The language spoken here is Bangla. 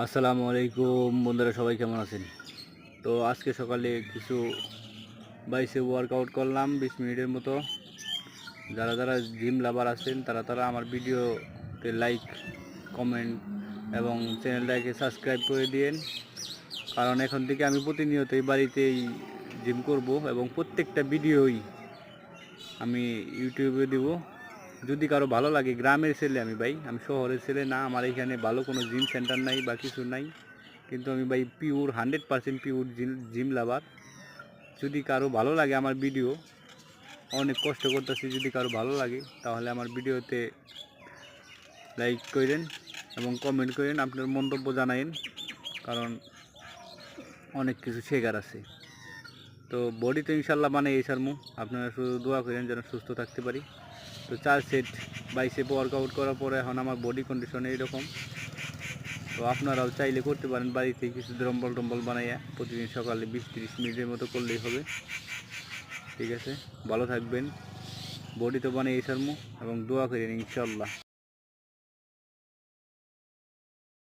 আসসালামু আলাইকুম বন্ধুরা, সবাই কেমন আছেন? তো আজকে সকালে কিছু বাইসে ওয়ার্কআউট করলাম 20 মিনিটের মতো। যারা যারা জিম লাভার আছেন তারা আমার ভিডিওতে লাইক, কমেন্ট এবং চ্যানেলটাকে সাবস্ক্রাইব করে দিন। কারণ এখন থেকে আমি প্রতিনিয়তই বাড়িতেই জিম করব এবং প্রত্যেকটা ভিডিওই আমি ইউটিউবে দেব। যদি কারো ভালো লাগে, গ্রামের ছেলে আমি শহরের ছেলে না। আমার এখানে ভালো কোনো জিম সেন্টার নাই বা কিছু নাই, কিন্তু আমি ভাই পিওর 100% পিওর জিম লাভার। যদি কারো ভালো লাগে আমার ভিডিও, অনেক কষ্ট করতেছি, যদি কারো ভালো লাগে তাহলে আমার ভিডিওতে লাইক করেন এবং কমেন্ট করেন, আপনার মন্তব্য জানাইন। কারণ অনেক কিছু শেখার আছে। তো বডি তো ইনশাল্লাহ এই সারমু, আপনারা শুধু দোয়া করেন যেন সুস্থ থাকতে পারি। তো 4 সেট বাইসেপ ওয়ার্কআউট করার পরে এখন আমার বডি কন্ডিশন এইরকম। তো আপনারাও চাইলে করতে পারেন বাড়িতে কিছু ডম্বল টম্বল বানাইয়া প্রতিদিন সকালে 20-30 মিনিটের মতো করলেই হবে। ঠিক আছে, ভালো থাকবেন। বডি তো এই সারমু এবং দোয়া করেন ইনশাল্লাহ।